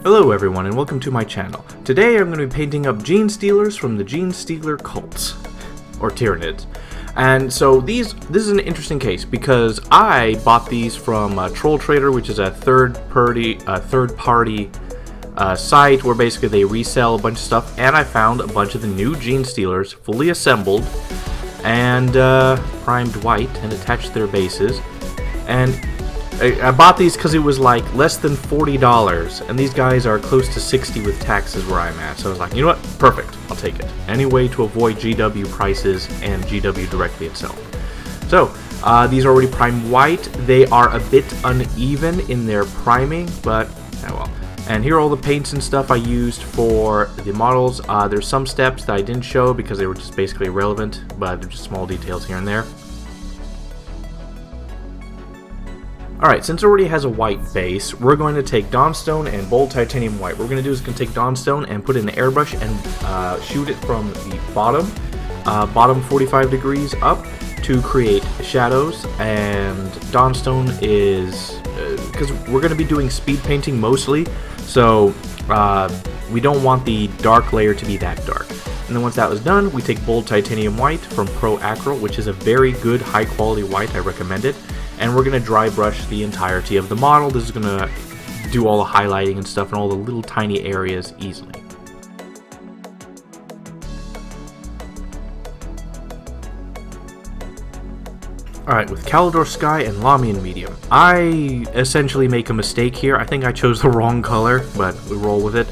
Hello everyone and welcome to my channel. Today I'm going to be painting up Genestealers from the Genestealer cults, or Tyranids. And so this is an interesting case because I bought these from Troll Trader, which is a third-party site where basically they resell a bunch of stuff, and I found a bunch of the new Genestealers fully assembled and primed white and attached to their bases. And I bought these because it was like less than $40, and these guys are close to 60 with taxes where I'm at. So I was like, you know what? Perfect. I'll take it. Any way to avoid GW prices and GW directly itself. So these are already primed white. They are a bit uneven in their priming, but oh well. And here are all the paints and stuff I used for the models. There's some steps that I didn't show because they were just basically irrelevant, but they're just small details here and there. Alright, since it already has a white base, we're going to take Dawnstone and Bold Titanium White. What we're going to do is going to take Dawnstone and put it in an airbrush and shoot it from the bottom 45 degrees up to create shadows. And Dawnstone is, because we're going to be doing speed painting mostly, so we don't want the dark layer to be that dark. And then once that was done, we take Bold Titanium White from Pro Acryl, which is a very good high quality white, I recommend it. And we're going to dry brush the entirety of the model. This is going to do all the highlighting and stuff in all the little tiny areas easily. Alright, with Calidor Sky and Lamian Medium, I essentially make a mistake here. I think I chose the wrong color, but we roll with it.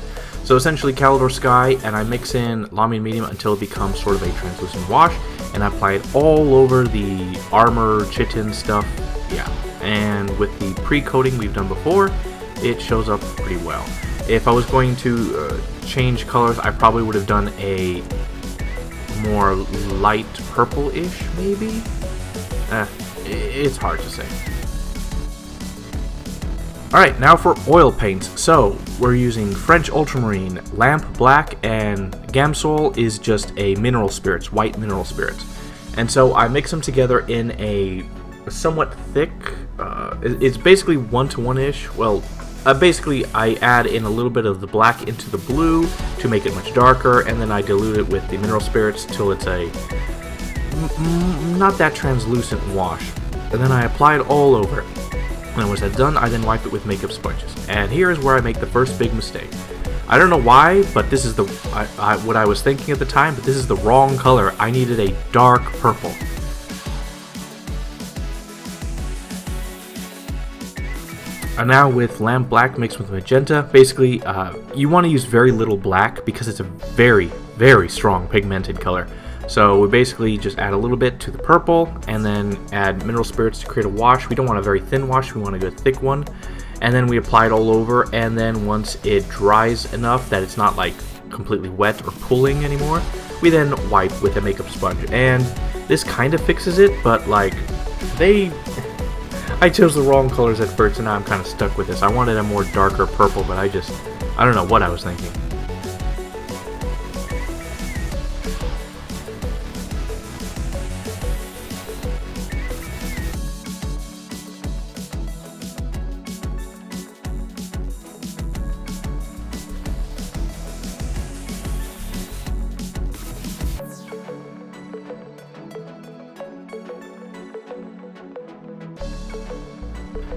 So essentially Calidor Sky, and I mix in Lamian Medium until it becomes sort of a translucent wash, and I apply it all over the armor, chitin stuff. Yeah, and with the pre-coating we've done before, it shows up pretty well. If I was going to change colors, I probably would have done a more light purple-ish, maybe? It's hard to say. Alright, now for oil paints. So, we're using French Ultramarine, Lamp Black, and Gamsol is just a mineral spirits, white mineral spirits. And so I mix them together in a somewhat thick, it's basically 1-to-1-ish. Well, basically I add in a little bit of the black into the blue to make it much darker, and then I dilute it with the mineral spirits till it's a not that translucent wash. And then I apply it all over. And once that's done, I then wipe it with makeup sponges. And here is where I make the first big mistake. I don't know why, but this is the what I was thinking at the time, but this is the wrong color. I needed a dark purple. And now with Lamp Black mixed with Magenta, basically you want to use very little black because it's a very, very strong pigmented color. So we basically just add a little bit to the purple and then add mineral spirits to create a wash. We don't want a very thin wash, we want a good thick one. And then we apply it all over, and then once it dries enough that it's not like completely wet or pooling anymore, we then wipe with a makeup sponge. And this kind of fixes it, but like I chose the wrong colors at first, and now I'm kind of stuck with this. I wanted a more darker purple, but I don't know what I was thinking.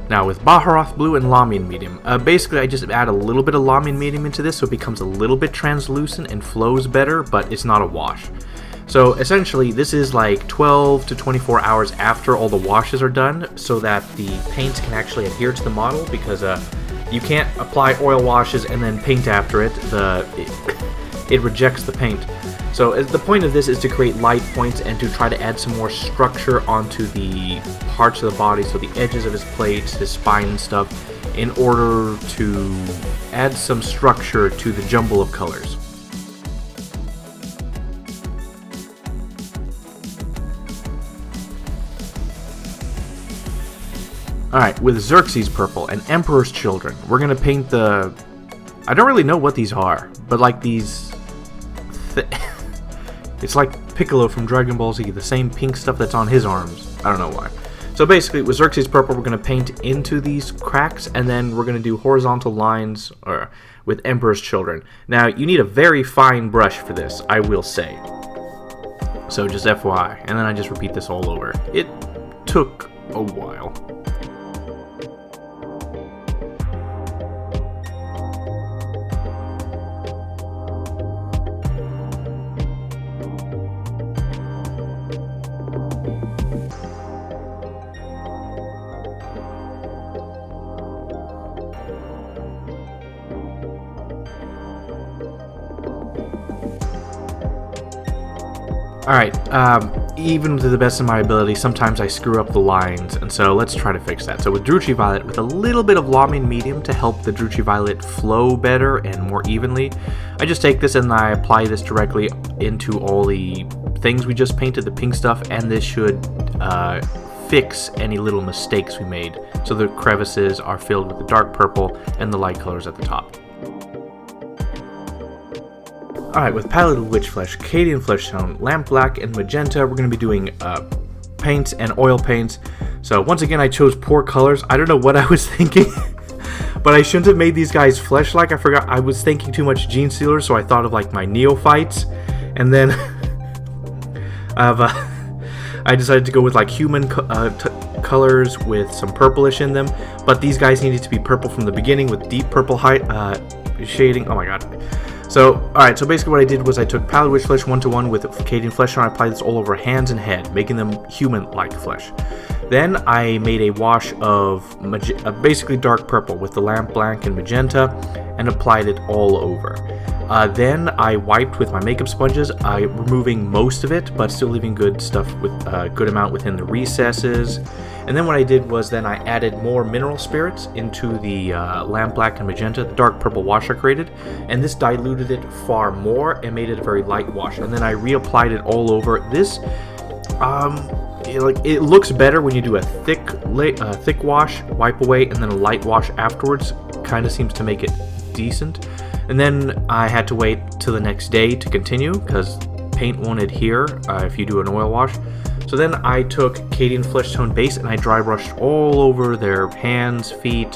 Now with Baharoth Blue and Lamian Medium, basically I just add a little bit of Lamian Medium into this so it becomes a little bit translucent and flows better, but it's not a wash. So essentially this is like 12 to 24 hours after all the washes are done so that the paints can actually adhere to the model, because you can't apply oil washes and then paint after it. It rejects the paint. So the point of this is to create light points and to try to add some more structure onto the parts of the body, so the edges of his plates, his spine and stuff, in order to add some structure to the jumble of colors. Alright, with Xerxes Purple and Emperor's Children, we're going to paint the... I don't really know what these are, but like these... It's like Piccolo from Dragon Ball Z, the same pink stuff that's on his arms. I don't know why. So basically, with Xerxes Purple, we're going to paint into these cracks, and then we're going to do horizontal lines, or with Emperor's Children. Now, you need a very fine brush for this, I will say. So just FYI, and then I just repeat this all over. It took a while. Alright, even to the best of my ability, sometimes I screw up the lines, and so let's try to fix that. So with Druchii Violet, with a little bit of Lamian Medium to help the Druchii Violet flow better and more evenly, I just take this and I apply this directly into all the things we just painted, the pink stuff, and this should fix any little mistakes we made, so the crevices are filled with the dark purple and the light colors at the top. Alright, with Palette of Witch Flesh, Cadian Flesh Tone, Lamp Black, and Magenta, we're going to be doing paints and oil paints. So once again, I chose poor colors. I don't know what I was thinking, but I shouldn't have made these guys flesh-like. I forgot, I was thinking too much Genestealers, so I thought of like my neophytes, and then I decided to go with like human colors with some purplish in them, but these guys needed to be purple from the beginning with deep purple shading. Oh my god. So, alright, so basically what I did was I took Palette Witch Flesh 1-to-1 with Cadian Flesh Tone, and I applied this all over hands and head, making them human-like flesh. Then I made a wash of basically dark purple with the Lamp Black and Magenta, and applied it all over. Then I wiped with my makeup sponges, removing most of it, but still leaving good stuff with a good amount within the recesses. And then what I did was then I added more mineral spirits into the Lamp Black and Magenta, the dark purple wash I created, and this diluted it far more and made it a very light wash. And then I reapplied it all over. This, it looks better when you do a thick wash, wipe away, and then a light wash afterwards. Kind of seems to make it decent. And then I had to wait till the next day to continue because paint won't adhere if you do an oil wash. So then I took Cadian Flesh Tone base and I dry brushed all over their hands, feet,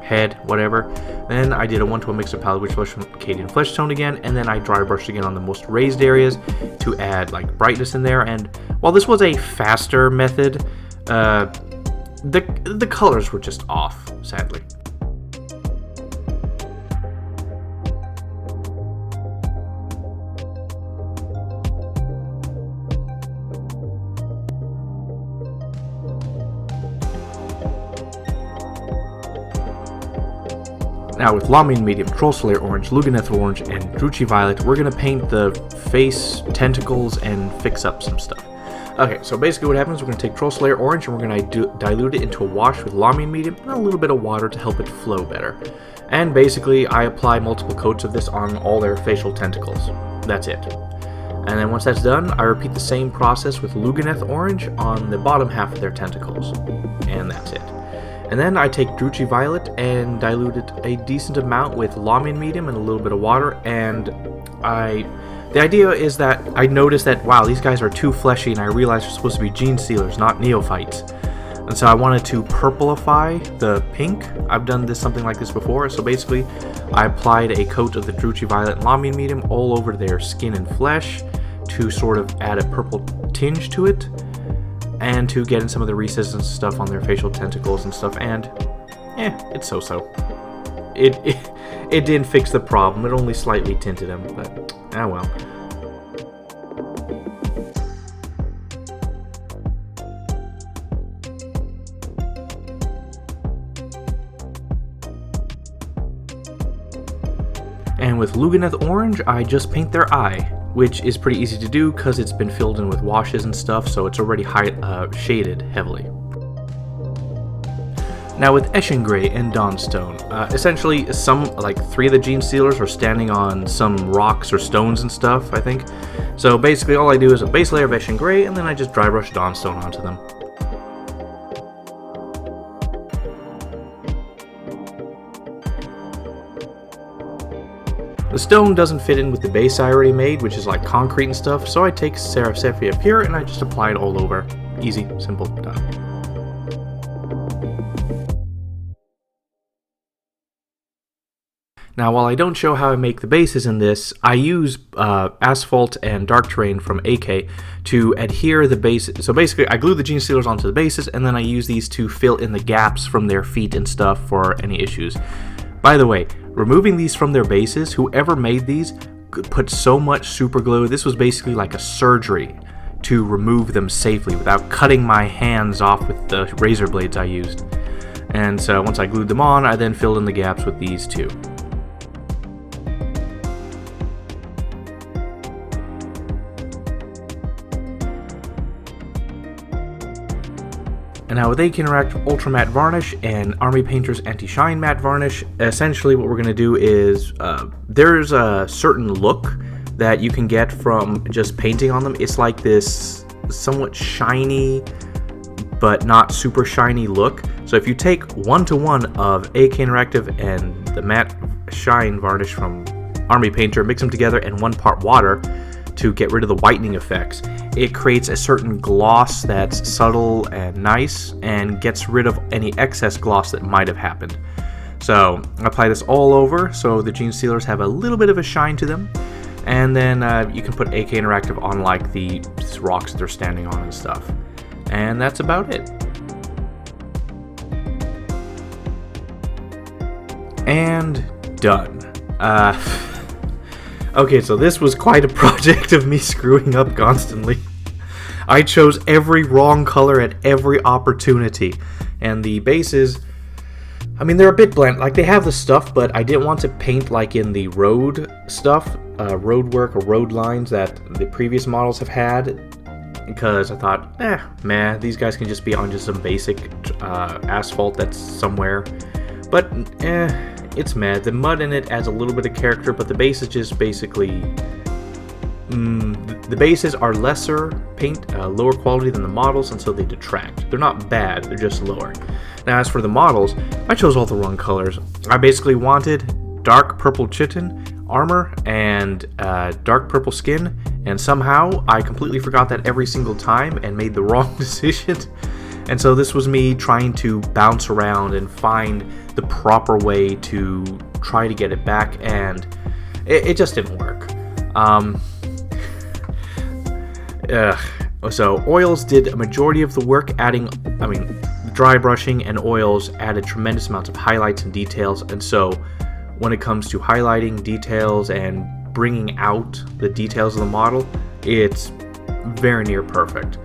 head, whatever. Then I did a 1-to-1 mix of Palette Witch Flesh from Cadian Flesh Tone again, and then I dry brushed again on the most raised areas to add like brightness in there. And while this was a faster method, the colors were just off, sadly. Now with Lamian Medium, Troll Slayer Orange, Luganeth Orange, and Druchii Violet, we're going to paint the face, tentacles, and fix up some stuff. Okay, so basically what happens, we're going to take Troll Slayer Orange and we're going to dilute it into a wash with Lamian Medium and a little bit of water to help it flow better. And basically I apply multiple coats of this on all their facial tentacles. That's it. And then once that's done, I repeat the same process with Luganeth Orange on the bottom half of their tentacles. And that's it. And then I take Druchii Violet and dilute it a decent amount with Lamian Medium and a little bit of water, and the idea is that I noticed that, wow, these guys are too fleshy, and I realized they're supposed to be Genestealers, not neophytes. And so I wanted to purplify the pink. I've done something like this before, so basically I applied a coat of the Druchii Violet and Lamian Medium all over their skin and flesh to sort of add a purple tinge to it, and to get in some of the recesses and stuff on their facial tentacles and stuff, and it's so-so. It didn't fix the problem, it only slightly tinted them, but ah well. And with Luganeth Orange, I just paint their eye, which is pretty easy to do because it's been filled in with washes and stuff, so it's already shaded heavily. Now with Eshin Grey and Dawnstone, essentially like 3 of the Genestealers are standing on some rocks or stones and stuff, I think. So basically all I do is a base layer of Eshin Grey, and then I just dry brush Dawnstone onto them. The stone doesn't fit in with the base I already made, which is like concrete and stuff, so I take Seraph Sephia Pure and I just apply it all over. Easy, simple, done. Now, while I don't show how I make the bases in this, I use asphalt and dark terrain from AK to adhere the bases. So basically, I glue the Genestealers onto the bases, and then I use these to fill in the gaps from their feet and stuff for any issues. By the way, removing these from their bases, whoever made these put so much super glue. This was basically like a surgery to remove them safely without cutting my hands off with the razor blades I used. And so once I glued them on, I then filled in the gaps with these two. And now with AK Interactive Ultra Matte Varnish and Army Painter's Anti-Shine Matte Varnish, essentially what we're going to do is, there's a certain look that you can get from just painting on them. It's like this somewhat shiny, but not super shiny look. So if you take 1-to-1 of AK Interactive and the Matte Shine Varnish from Army Painter, mix them together, and 1 part water to get rid of the whitening effects, it creates a certain gloss that's subtle and nice and gets rid of any excess gloss that might have happened. So I apply this all over so the Genestealers have a little bit of a shine to them, and then you can put AK Interactive on like the rocks that they're standing on and stuff. And that's about it. And done. Okay, so this was quite a project of me screwing up constantly. I chose every wrong color at every opportunity. And the bases, I mean, they're a bit bland. Like, they have the stuff, but I didn't want to paint like in the road stuff, road work or road lines that the previous models have had. Because I thought, man, these guys can just be on just some basic asphalt that's somewhere. But, it's mad. The mud in it adds a little bit of character, but the base is just basically... the bases are lesser paint, lower quality than the models, and so they detract. They're not bad, they're just lower. Now, as for the models, I chose all the wrong colors. I basically wanted dark purple chitin armor and dark purple skin, and somehow I completely forgot that every single time and made the wrong decision. And so this was me trying to bounce around and find the proper way to try to get it back, and it just didn't work. So oils did a majority of the work, dry brushing and oils added tremendous amounts of highlights and details, and so when it comes to highlighting details and bringing out the details of the model, it's very near perfect.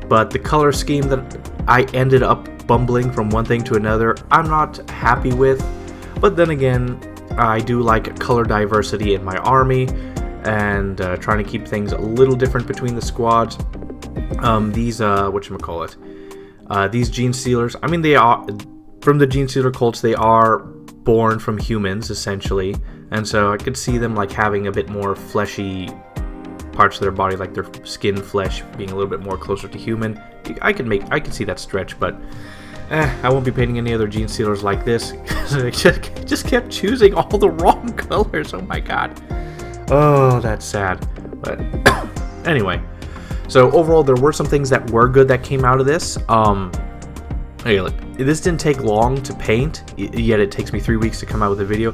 But the color scheme that I ended up bumbling from one thing to another, I'm not happy with. But then again, I do like color diversity in my army and trying to keep things a little different between the squads. These Genestealers, I mean, they are from the Genestealer cults. They are born from humans essentially, and so I could see them like having a bit more fleshy parts of their body, like their skin flesh being a little bit more closer to human. I could see that stretch, but I won't be painting any other Genestealers like this. I just kept choosing all the wrong colors. Oh my god. Oh, that's sad. But anyway, so overall there were some things that were good that came out of this. Hey, look, this didn't take long to paint, yet it takes me 3 weeks to come out with a video.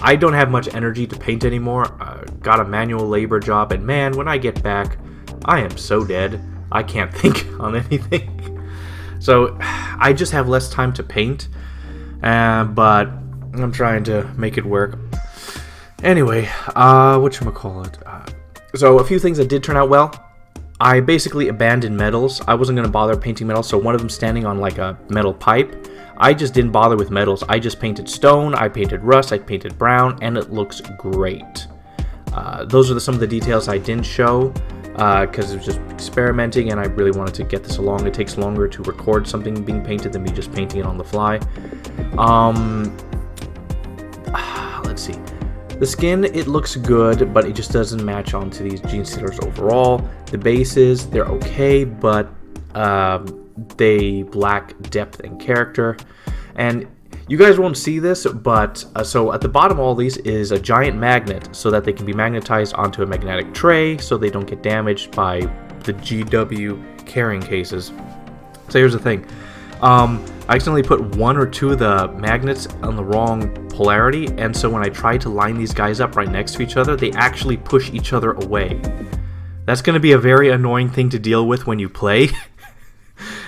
I don't have much energy to paint anymore. Got a manual labor job, and man, when I get back, I am so dead. I can't think on anything. So I just have less time to paint, but I'm trying to make it work. Anyway, whatchamacallit? So a few things that did turn out well. I basically abandoned metals. I wasn't going to bother painting metals, so one of them standing on like a metal pipe. I just didn't bother with metals. I just painted stone, I painted rust, I painted brown, and it looks great. Those are some of the details I didn't show because it was just experimenting, and I really wanted to get this along. It takes longer to record something being painted than me just painting it on the fly. Let's see. The skin, it looks good, but it just doesn't match onto these Genestealers overall. The bases, they're okay, but they lack depth and character. And you guys won't see this, but so at the bottom of all these is a giant magnet so that they can be magnetized onto a magnetic tray so they don't get damaged by the GW carrying cases. So here's the thing. I accidentally put one or two of the magnets on the wrong polarity, and so when I try to line these guys up right next to each other, they actually push each other away. That's going to be a very annoying thing to deal with when you play.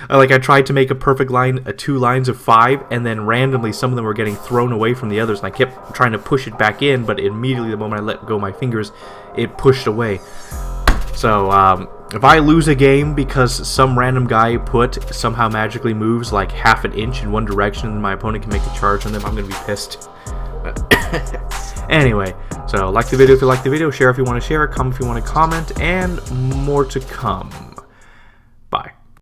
Like, I tried to make a perfect line, 2 lines of 5, and then randomly some of them were getting thrown away from the others, and I kept trying to push it back in, but immediately the moment I let go of my fingers, it pushed away. So, if I lose a game because some random guy somehow magically moves like half an inch in one direction and my opponent can make a charge on them, I'm going to be pissed. Anyway, so like the video if you like the video, share if you want to share, comment if you want to comment, and more to come.